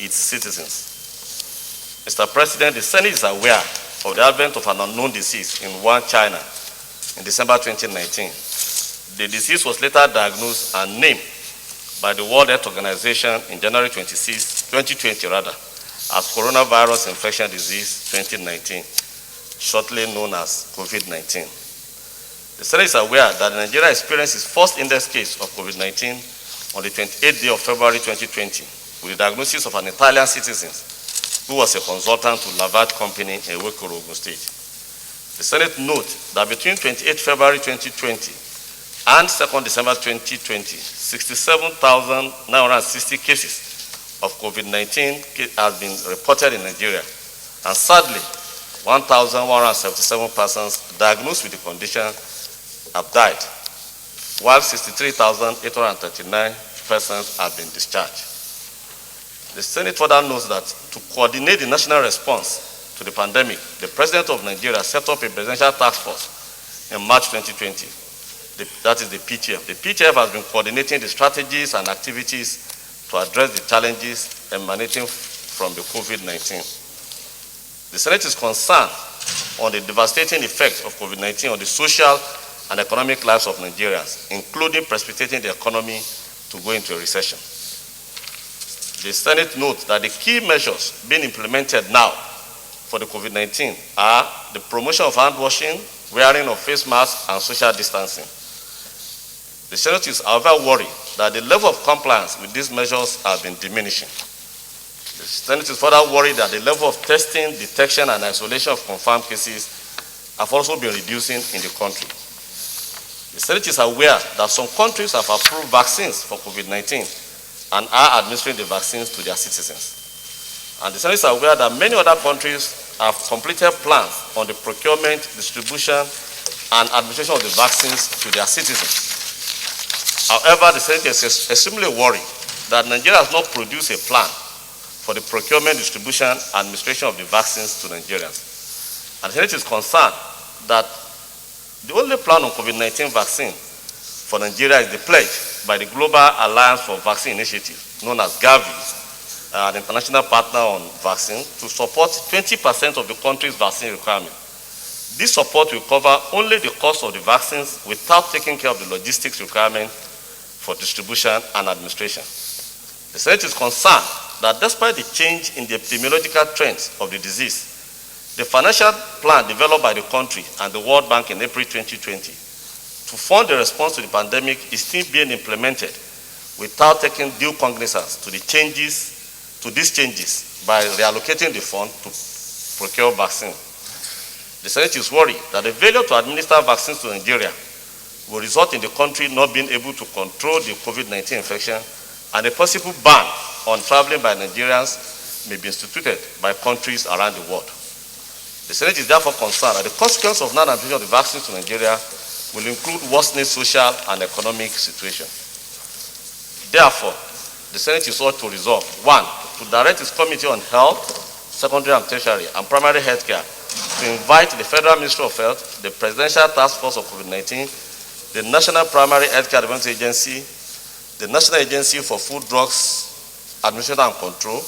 its citizens. Mr. President, the Senate is aware of the advent of an unknown disease in Wuhan, China in December 2019. The disease was later diagnosed and named by the World Health Organization in January 2020 as coronavirus infection disease 2019, shortly known as COVID-19. The Senate is aware that Nigeria experienced its first index case of COVID-19 on the 28th day of February 2020 with the diagnosis of an Italian citizen who was a consultant to Lavat Company in Ewekoro, Ogun State. The Senate notes that between 28 February 2020 and 2nd December 2020, 67,960 cases of COVID-19 has been reported in Nigeria, and sadly, 1,177 persons diagnosed with the condition have died, while 63,839 persons have been discharged. The Senate further notes that to coordinate the national response to the pandemic, the President of Nigeria set up a presidential task force in March 2020. That is the PTF. The PTF has been coordinating the strategies and activities to address the challenges emanating from the COVID-19. The Senate is concerned on the devastating effects of COVID-19 on the social and economic lives of Nigerians, including precipitating the economy to go into a recession. The Senate notes that the key measures being implemented now for the COVID-19 are the promotion of hand washing, wearing of face masks, and social distancing. The Senate is, however, worried that the level of compliance with these measures has been diminishing. The Senate is further worried that the level of testing, detection, and isolation of confirmed cases have also been reducing in the country. The Senate is aware that some countries have approved vaccines for COVID-19 and are administering the vaccines to their citizens. And the Senate is aware that many other countries have completed plans on the procurement, distribution, and administration of the vaccines to their citizens. However, the Senate is extremely worried that Nigeria has not produced a plan for the procurement, distribution, and administration of the vaccines to Nigerians. And the Senate is concerned that the only plan on COVID-19 vaccine for Nigeria is the pledge by the Global Alliance for Vaccine Initiative, known as Gavi, an international partner on vaccine, to support 20% of the country's vaccine requirement. This support will cover only the cost of the vaccines without taking care of the logistics requirement for distribution and administration. The Senate is concerned that despite the change in the epidemiological trends of the disease, the financial plan developed by the country and the World Bank in April 2020 to fund the response to the pandemic is still being implemented without taking due cognizance to these changes by reallocating the fund to procure vaccine. The Senate is worried that the failure to administer vaccines to Nigeria will result in the country not being able to control the COVID-19 infection, and a possible ban on traveling by Nigerians may be instituted by countries around the world. The Senate is therefore concerned that the consequence of non-administration of the vaccines to Nigeria will include worsening social and economic situation. Therefore, the Senate is ought to resolve, 1, to direct its Committee on Health, Secondary and Tertiary, and Primary Health Care to invite the Federal Ministry of Health, the Presidential Task Force of COVID-19, the National Primary Health Care Development Agency, the National Agency for Food, Drugs Administration and Control,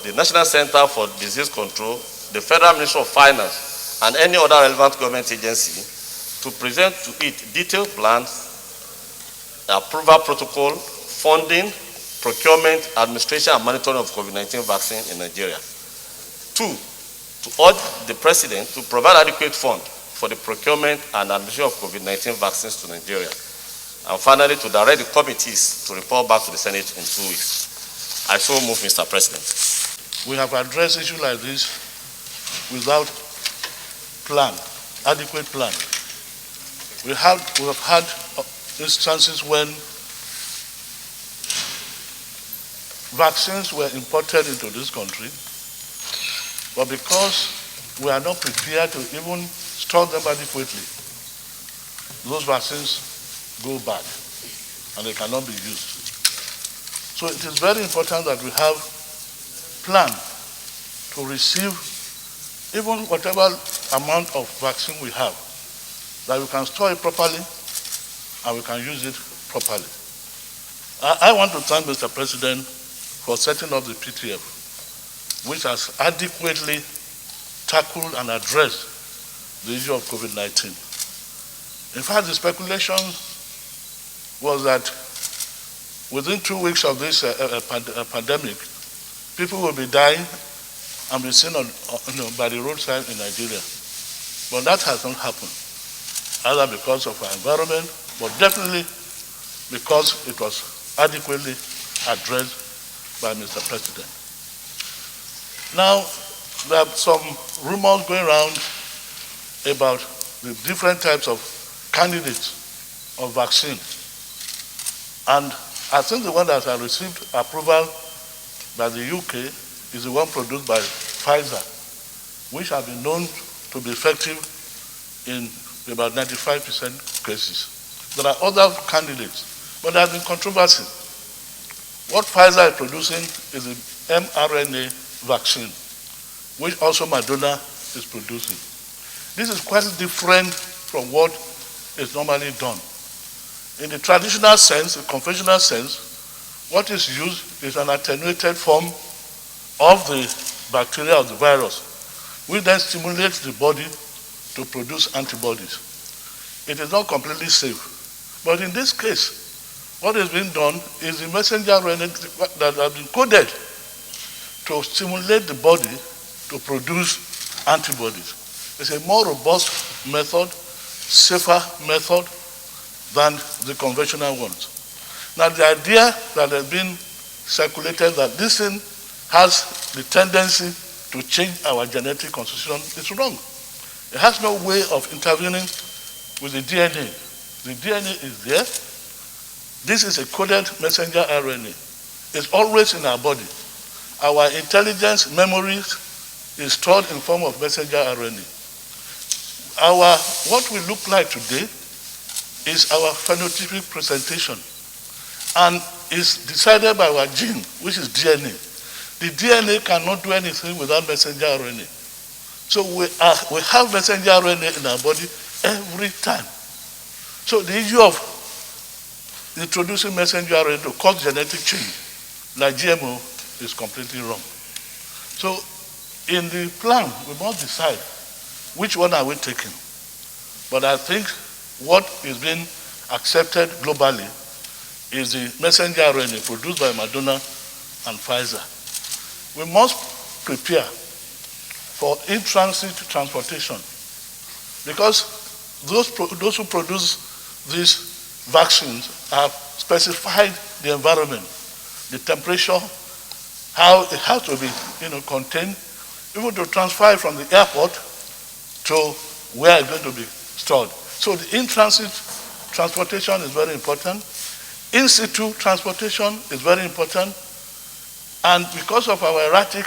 the National Center for Disease Control, the Federal Ministry of Finance, and any other relevant government agency to present to it detailed plans, approval protocol, funding, procurement, administration, and monitoring of COVID-19 vaccine in Nigeria. 2, to urge the President to provide adequate funds for the procurement and administration of COVID-19 vaccines to Nigeria. And finally, to direct the committees to report back to the Senate in 2 weeks. I so move, Mr. President. We have addressed issues like this without plan, adequate plan. We have had instances when vaccines were imported into this country, but because we are not prepared to even store them adequately, those vaccines go bad and they cannot be used. So it is very important that we have plan to receive even whatever amount of vaccine we have, that we can store it properly and we can use it properly. I want to thank Mr. President for setting up the PTF. which has adequately tackled and addressed the issue of COVID-19. In fact, the speculation was that within 2 weeks of this pandemic, people will be dying and be seen by the roadside in Nigeria. But that has not happened, either because of our environment, but definitely because it was adequately addressed by Mr. President. Now, there are some rumors going around about the different types of candidates of vaccine. And I think the one that has received approval by the UK is the one produced by Pfizer, which has been known to be effective in about 95% cases. There are other candidates, but there has been controversy. What Pfizer is producing is the mRNA vaccine, which also Moderna is producing. This is quite different from what is normally done. In the traditional sense, the conventional sense, what is used is an attenuated form of the bacteria or the virus, which then stimulates the body to produce antibodies. It is not completely safe. But in this case, what is being done is the messenger RNA that has been coded to stimulate the body to produce antibodies. It's a more robust method, safer method than the conventional ones. Now, the idea that has been circulated that this thing has the tendency to change our genetic constitution is wrong. It has no way of intervening with the DNA. The DNA is there. This is a coded messenger RNA. It's always in our body. Our intelligence, memories is stored in form of messenger RNA. What we look like today is our phenotypic presentation, and is decided by our gene, which is DNA. The DNA cannot do anything without messenger RNA. So we have messenger RNA in our body every time. So the issue of introducing messenger RNA to cause genetic change, like GMO, is completely wrong. So in the plan, we must decide which one are we taking. But I think what is being accepted globally is the messenger RNA produced by Moderna and Pfizer. We must prepare for in-transit transportation, because those who produce these vaccines have specified the environment, the temperature, how it has to be contained, even to transfer it from the airport to where it's going to be stored. So the in-transit transportation is very important. In-situ transportation is very important. And because of our erratic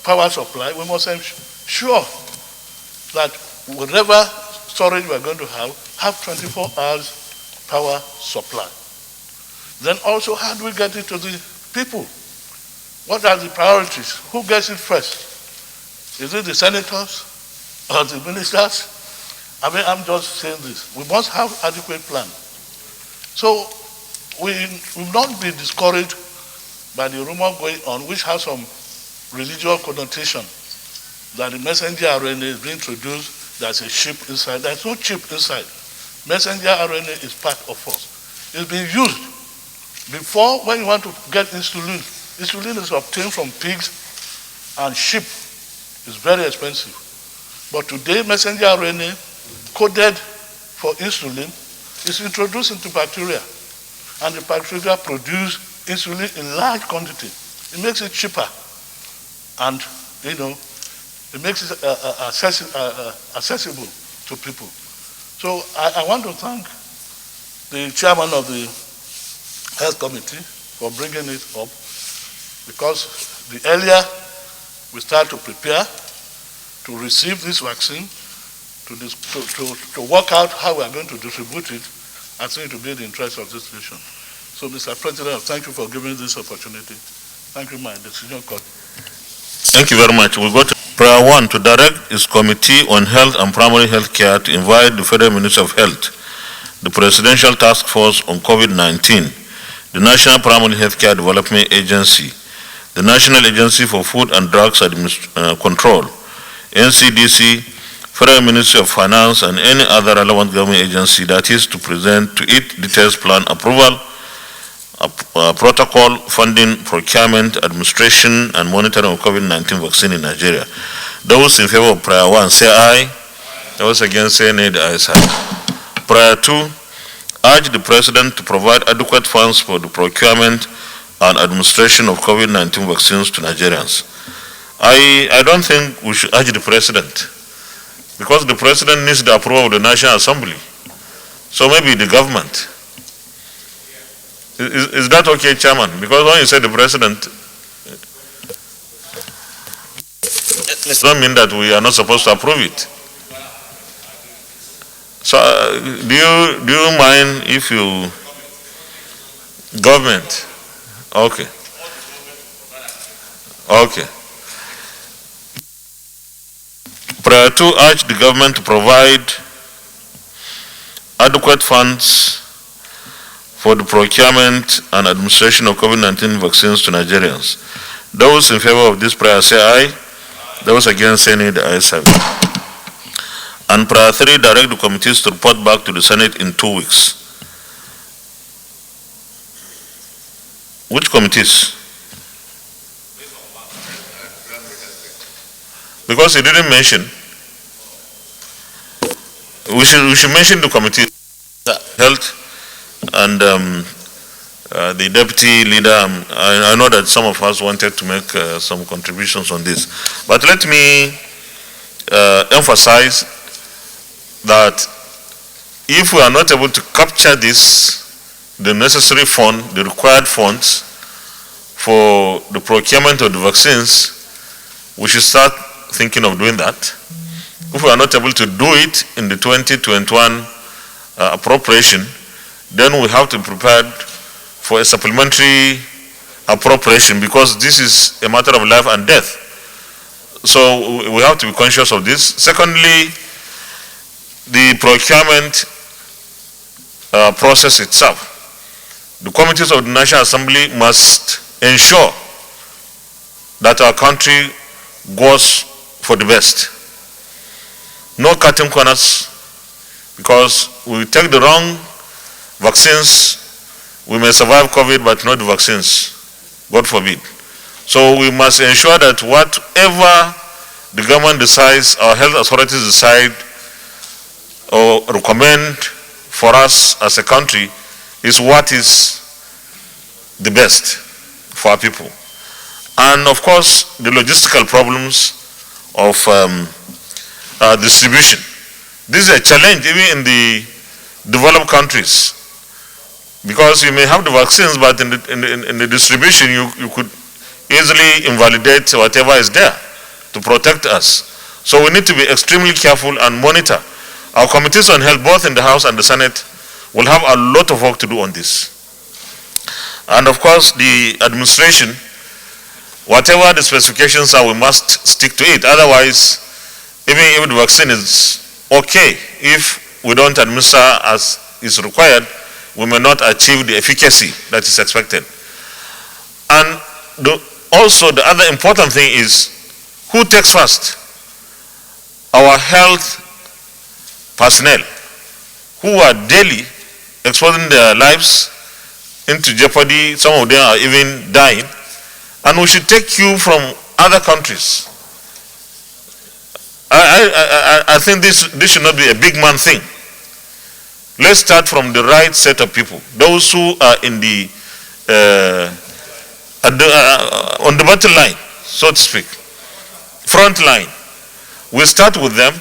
power supply, we must ensure that whatever storage we're going to have 24 hours power supply. Then also, how do we get it to the people? What are the priorities? Who gets it first? Is it the senators or the ministers? I mean, I'm just saying this. We must have adequate plan. So we will not be discouraged by the rumor going on, which has some religious connotation, that the messenger RNA is being introduced, there's a chip inside. There's no chip inside. Messenger RNA is part of us. It's been used. Before, when you want to get insulin, insulin is obtained from pigs and sheep. It's very expensive. But today, messenger RNA, coded for insulin, is introduced into bacteria. And the bacteria produce insulin in large quantity. It makes it cheaper. And, it makes it accessible to people. So I want to thank the chairman of the Health Committee for bringing it up, because the earlier we start to prepare to receive this vaccine, to work out how we are going to distribute it, I think it will be in the interest of this nation. So, Mr. President, thank you for giving this opportunity. Thank you, my decision court. Thank you very much. We'll go to Prayer 1 to direct its Committee on Health and Primary Health Care to invite the Federal Ministry of Health, the Presidential Task Force on COVID-19, the National Primary Health Care Development Agency, the National Agency for Food and Drugs Control, NCDC, Federal Ministry of Finance, and any other relevant government agency that is to present to it detailed plan approval, protocol, funding, procurement, administration, and monitoring of COVID-19 vaccine in Nigeria. Those in favor of prior 1 say aye. Those against say nay. The ayes have it. Prior 2, urge the President to provide adequate funds for the procurement and administration of COVID-19 vaccines to Nigerians. I don't think we should urge the President, because the President needs the approval of the National Assembly. So maybe the government. Is that okay, Chairman? Because when you say the President, it doesn't mean that we are not supposed to approve it. So do you mind if you, government? Okay. Okay. Prior to urge the government to provide adequate funds for the procurement and administration of COVID-19 vaccines to Nigerians. Those in favor of this prayer say aye. Those against say nay. The ayes have it. And prior 3, direct the committees to report back to the Senate in 2 weeks. Which committees? Because he didn't mention. We should mention the committee. Health and the deputy leader. I know that some of us wanted to make some contributions on this, but let me emphasize that if we are not able to capture this, the necessary fund, the required funds for the procurement of the vaccines, we should start thinking of doing that. If we are not able to do it in the 2021 appropriation, then we have to be prepared for a supplementary appropriation, because this is a matter of life and death. So we have to be conscious of this. Secondly, the procurement process itself. The committees of the National Assembly must ensure that our country goes for the best. No cutting corners, because we take the wrong vaccines, we may survive COVID, but not the vaccines, God forbid. So we must ensure that whatever the government decides, our health authorities decide or recommend for us as a country, is what is the best for our people. And of course, the logistical problems of distribution. This is a challenge even in the developed countries, because you may have the vaccines, but in the distribution you could easily invalidate whatever is there to protect us. So we need to be extremely careful and monitor. Our committees on health, both in the House and the Senate, will have a lot of work to do on this. And of course, the administration, whatever the specifications are, we must stick to it. Otherwise, even if the vaccine is okay, if we don't administer as is required, we may not achieve the efficacy that is expected. And also the other important thing is, who takes first? Our health personnel, who are daily exposing their lives into jeopardy. Some of them are even dying. And we should take cue from other countries. I think this should not be a big man thing. Let's start from the right set of people, those who are in the on the battle line, so to speak, front line. We start with them,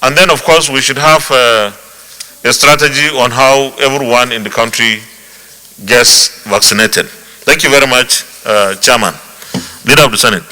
and then of course we should have a strategy on how everyone in the country gets vaccinated. Thank you very much, Chairman. Leader of the Senate.